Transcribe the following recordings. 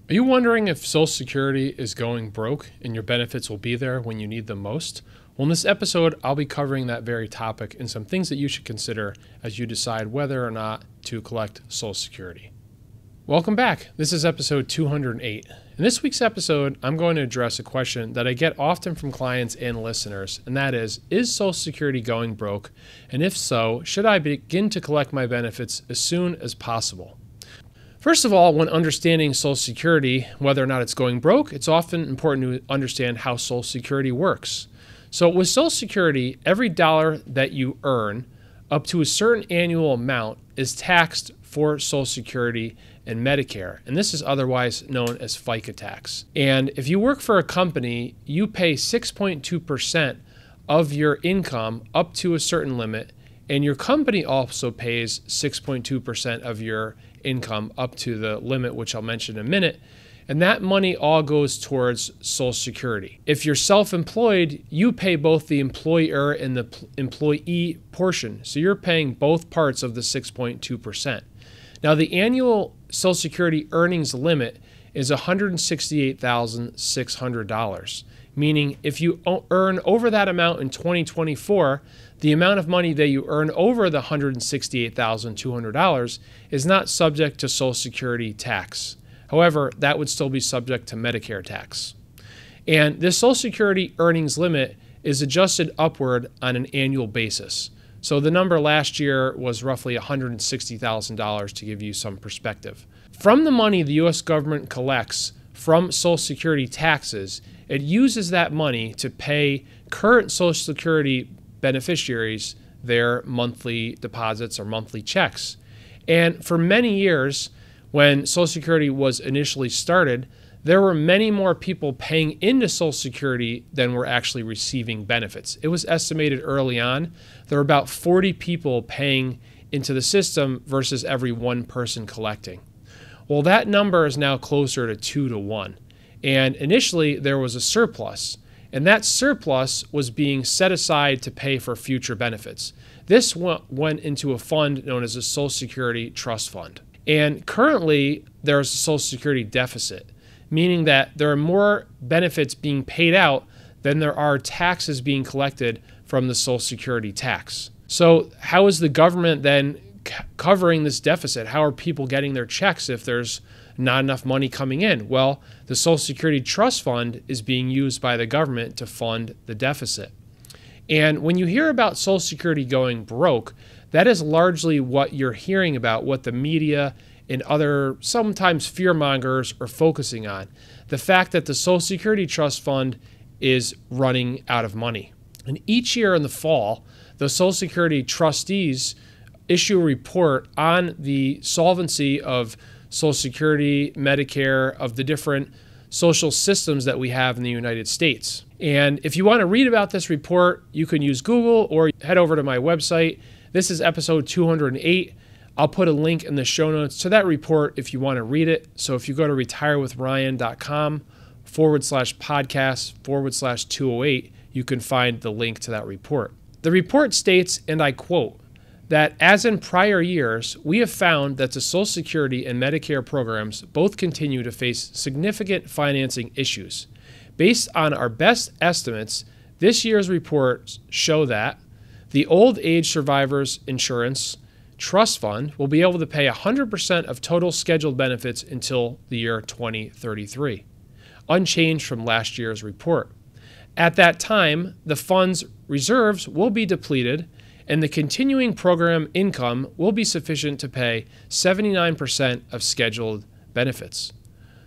Are you wondering if Social Security is going broke and your benefits will be there when you need them most? Well, in this episode, I'll be covering that very topic and some things that you should consider as you decide whether or not to collect Social Security. Welcome back. This is episode 208. In this week's episode, I'm going to address a question that I get often from clients and listeners, and that is Social Security going broke? And if so, should I begin to collect my benefits as soon as possible? First of all, when understanding Social Security, whether or not it's going broke, it's often important to understand how Social Security works. So with Social Security, every dollar that you earn up to a certain annual amount is taxed for Social Security and Medicare, and this is otherwise known as FICA tax. And if you work for a company, you pay 6.2% of your income up to a certain limit, and your company also pays 6.2% of your income up to the limit, which I'll mention in a minute, and that money all goes towards Social Security. If you're self-employed, you pay both the employer and the employee portion, so you're paying both parts of the 6.2%. Now, the annual Social Security earnings limit is $168,600, meaning if you earn over that amount in 2024, the amount of money that you earn over the $168,200 is not subject to Social Security tax. However, that would still be subject to Medicare tax. And this Social Security earnings limit is adjusted upward on an annual basis. So the number last year was roughly $160,000 to give you some perspective. From the money the U.S. government collects from Social Security taxes, it uses that money to pay current Social Security beneficiaries their monthly deposits or monthly checks. And for many years, when Social Security was initially started, there were many more people paying into Social Security than were actually receiving benefits. It was estimated early on there were about 40 people paying into the system versus every one person collecting. Well, that number is now closer to 2 to 1. And initially, there was a surplus, and that surplus was being set aside to pay for future benefits. This went into a fund known as a Social Security Trust Fund. And currently, there is a Social Security deficit, meaning that there are more benefits being paid out than there are taxes being collected from the Social Security tax. So how is the government then covering this deficit? How are people getting their checks if there's not enough money coming in? Well, the Social Security Trust Fund is being used by the government to fund the deficit. And when you hear about Social Security going broke, that is largely what you're hearing about, what the media and other sometimes fearmongers are focusing on. The fact that the Social Security Trust Fund is running out of money. And each year in the fall, the Social Security trustees issue a report on the solvency of Social Security, Medicare, of the different social systems that we have in the United States. And if you want to read about this report, you can use Google or head over to my website. This is episode 208. I'll put a link in the show notes to that report if you want to read it. So if you go to retirewithryan.com/podcast/208, you can find the link to that report. The report states, and I quote, that as in prior years, we have found that the Social Security and Medicare programs both continue to face significant financing issues. Based on our best estimates, this year's reports show that the Old Age Survivors Insurance Trust Fund will be able to pay 100% of total scheduled benefits until the year 2033, unchanged from last year's report. At that time, the fund's reserves will be depleted, and the continuing program income will be sufficient to pay 79% of scheduled benefits.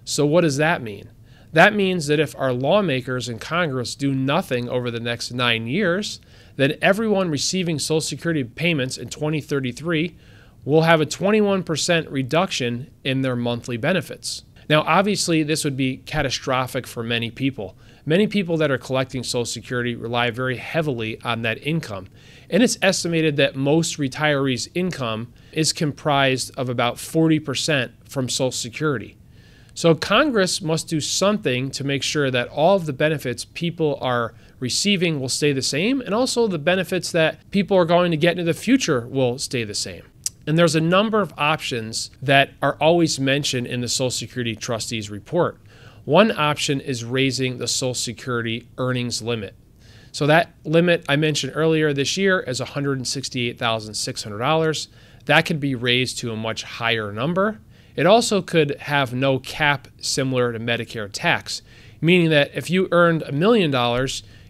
So what does that mean? That means that if our lawmakers in Congress do nothing over the next 9 years, then everyone receiving Social Security payments in 2033 will have a 21% reduction in their monthly benefits. Now, obviously, this would be catastrophic for many people. Many people that are collecting Social Security rely very heavily on that income. And it's estimated that most retirees' income is comprised of about 40% from Social Security. So Congress must do something to make sure that all of the benefits people are receiving will stay the same, and also the benefits that people are going to get into the future will stay the same. And there's a number of options that are always mentioned in the Social Security trustees report. One option is raising the Social Security earnings limit. So that limit I mentioned earlier this year is $168,600. That could be raised to a much higher number. It also could have no cap similar to Medicare tax, meaning that if you earned $1 million,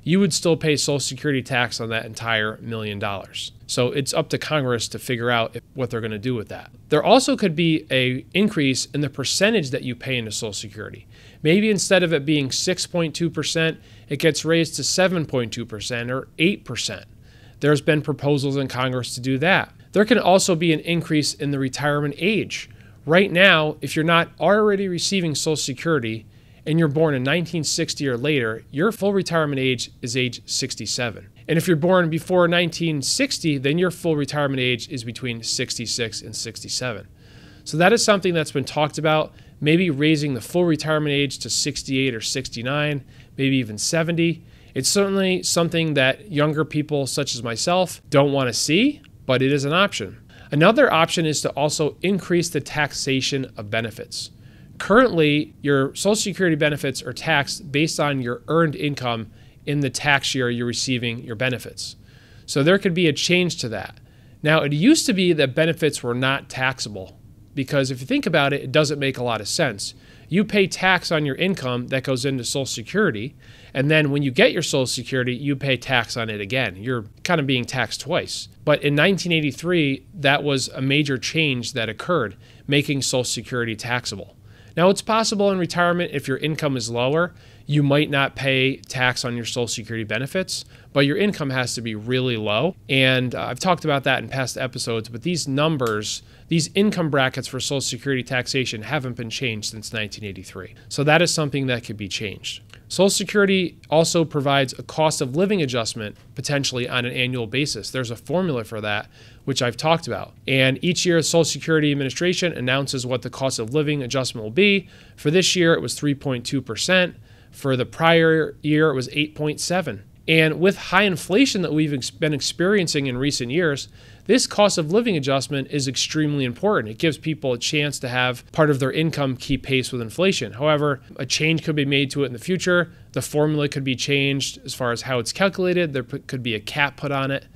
you would still pay Social Security tax on that entire $1 million. So it's up to Congress to figure out what they're going to do with that. There also could be an increase in the percentage that you pay into Social Security. Maybe instead of it being 6.2%, it gets raised to 7.2% or 8%. There's been proposals in Congress to do that. There can also be an increase in the retirement age. Right now, if you're not already receiving Social Security and you're born in 1960 or later, your full retirement age is age 67. And if you're born before 1960, then your full retirement age is between 66 and 67. So that is something that's been talked about, maybe raising the full retirement age to 68 or 69, maybe even 70. It's certainly something that younger people such as myself don't want to see, but it is an option. Another option is to also increase the taxation of benefits. Currently, your Social Security benefits are taxed based on your earned income in the tax year you're receiving your benefits. So there could be a change to that. Now, it used to be that benefits were not taxable because if you think about it, it doesn't make a lot of sense. You pay tax on your income that goes into Social Security, and then when you get your Social Security, you pay tax on it again. You're kind of being taxed twice. But in 1983, that was a major change that occurred, making Social Security taxable. Now, it's possible in retirement, if your income is lower, you might not pay tax on your Social Security benefits, but your income has to be really low. And I've talked about that in past episodes, but these numbers, these income brackets for Social Security taxation haven't been changed since 1983. So that is something that could be changed. Social Security also provides a cost of living adjustment potentially on an annual basis. There's a formula for that, which I've talked about. And each year, the Social Security Administration announces what the cost of living adjustment will be. For this year, it was 3.2%. For the prior year, it was 8.7%. And with high inflation that we've been experiencing in recent years, this cost of living adjustment is extremely important. It gives people a chance to have part of their income keep pace with inflation. However, a change could be made to it in the future. The formula could be changed as far as how it's calculated. There could be a cap put on it.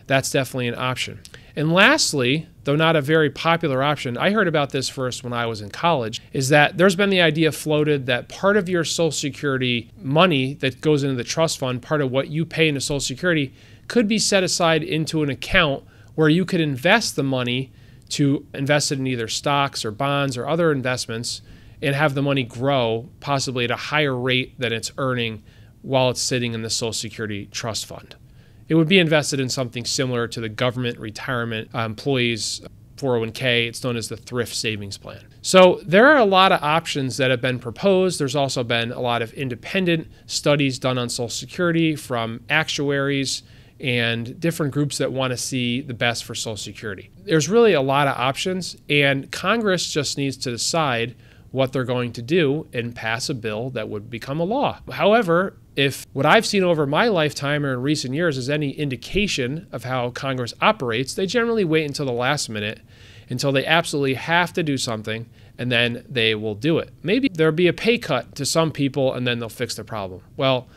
That's definitely an option. And lastly, though not a very popular option, I heard about this first when I was in college, is that there's been the idea floated that part of your Social Security money that goes into the trust fund, part of what you pay into Social Security, could be set aside into an account where you could invest the money to invest it in either stocks or bonds or other investments and have the money grow possibly at a higher rate than it's earning while it's sitting in the Social Security trust fund. It would be invested in something similar to the government retirement employees 401k. It's known as the thrift savings plan. So there are a lot of options that have been proposed. There's also been a lot of independent studies done on Social Security from actuaries and different groups that want to see the best for Social Security. There's really a lot of options, and Congress just needs to decide what they're going to do and pass a bill that would become a law. However, if what I've seen over my lifetime or in recent years is any indication of how Congress operates, they generally wait until the last minute, until they absolutely have to do something, and then they will do it. Maybe there'll be a pay cut to some people, and then they'll fix the problem. Well,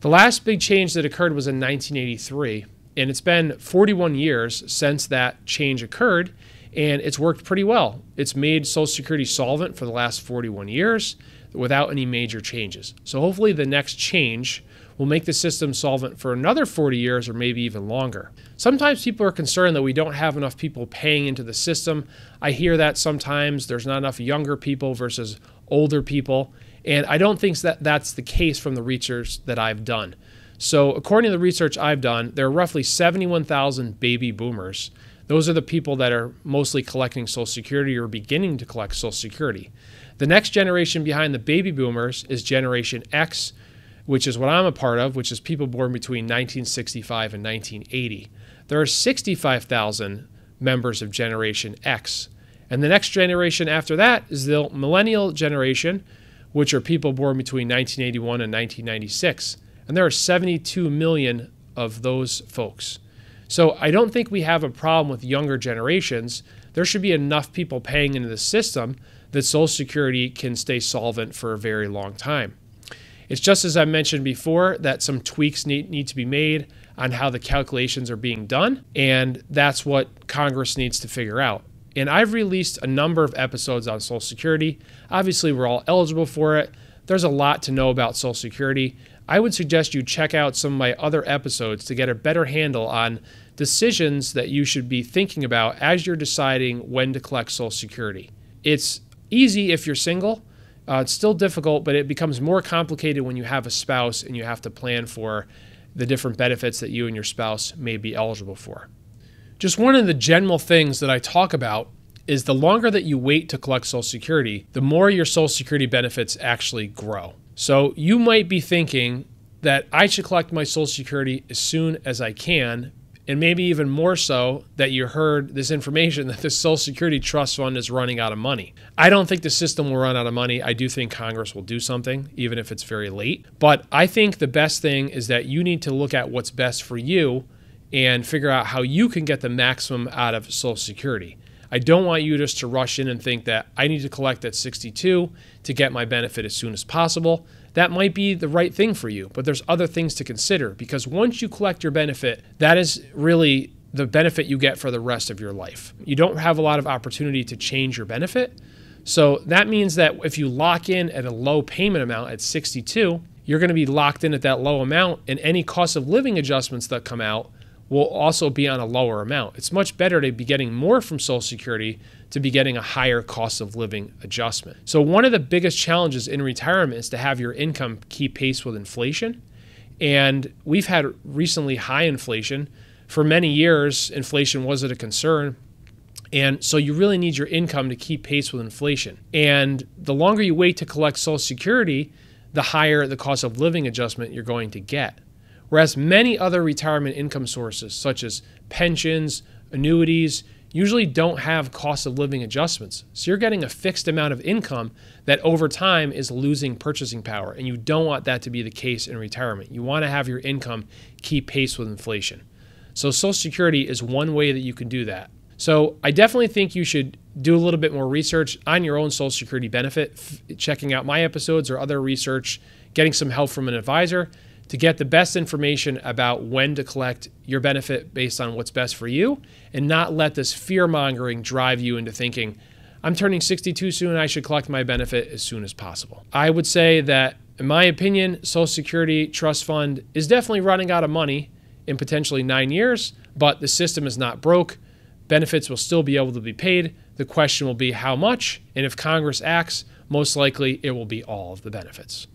the last big change that occurred was in 1983, and it's been 41 years since that change occurred, and it's worked pretty well. It's made Social Security solvent for the last 41 years without any major changes. So hopefully the next change will make the system solvent for another 40 years or maybe even longer. Sometimes people are concerned that we don't have enough people paying into the system. I hear that sometimes there's not enough younger people versus older people, and I don't think that that's the case from the research that I've done. So according to the research I've done, there are roughly 71,000 baby boomers. Those are the people that are mostly collecting Social Security or beginning to collect Social Security. The next generation behind the baby boomers is Generation X, which is what I'm a part of, which is people born between 1965 and 1980. There are 65,000 members of Generation X. And the next generation after that is the millennial generation, which are people born between 1981 and 1996. And there are 72 million of those folks. So I don't think we have a problem with younger generations. there should be enough people paying into the system that Social Security can stay solvent for a very long time. It's just as I mentioned before that some tweaks need to be made on how the calculations are being done, and that's what Congress needs to figure out. And I've released a number of episodes on Social Security. Obviously, we're all eligible for it. There's a lot to know about Social Security. I would suggest you check out some of my other episodes to get a better handle on decisions that you should be thinking about as you're deciding when to collect Social Security. It's easy if you're single. It's still difficult, but it becomes more complicated when you have a spouse and you have to plan for the different benefits that you and your spouse may be eligible for. Just one of the general things that I talk about is the longer that you wait to collect Social Security, the more your Social Security benefits actually grow. So you might be thinking that I should collect my Social Security as soon as I can, and maybe even more so that you heard this information that the Social Security Trust Fund is running out of money. I don't think the system will run out of money. I do think Congress will do something, even if it's very late. But I think the best thing is that you need to look at what's best for you and figure out how you can get the maximum out of Social Security. I don't want you just to rush in and think that I need to collect at 62 to get my benefit as soon as possible. That might be the right thing for you, but there's other things to consider, because once you collect your benefit, that is really the benefit you get for the rest of your life. You don't have a lot of opportunity to change your benefit. So that means that if you lock in at a low payment amount at 62, you're going to be locked in at that low amount, and any cost of living adjustments that come out will also be on a lower amount. It's much better to be getting more from Social Security to be getting a higher cost of living adjustment. So one of the biggest challenges in retirement is to have your income keep pace with inflation. And we've had recently high inflation. For many years, inflation wasn't a concern. And so you really need your income to keep pace with inflation. And the longer you wait to collect Social Security, the higher the cost of living adjustment you're going to get. Whereas many other retirement income sources, such as pensions, annuities, usually don't have cost of living adjustments. So you're getting a fixed amount of income that over time is losing purchasing power. And you don't want that to be the case in retirement. You want to have your income keep pace with inflation. So Social Security is one way that you can do that. So I definitely think you should do a little bit more research on your own Social Security benefit, checking out my episodes or other research, getting some help from an advisor to get the best information about when to collect your benefit based on what's best for you, and not let this fear-mongering drive you into thinking, I'm turning 62 soon, I should collect my benefit as soon as possible. I would say that, in my opinion, Social Security Trust Fund is definitely running out of money in potentially 9 years, but the system is not broke. Benefits will still be able to be paid. The question will be how much, and if Congress acts, most likely it will be all of the benefits.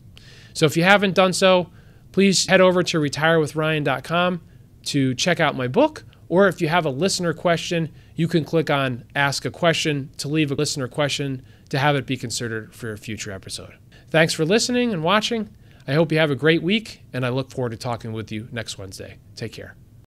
So if you haven't done so, please head over to retirewithryan.com to check out my book, or if you have a listener question, you can click on Ask a Question to leave a listener question to have it be considered for a future episode. Thanks for listening and watching. I hope you have a great week, and I look forward to talking with you next Wednesday. Take care.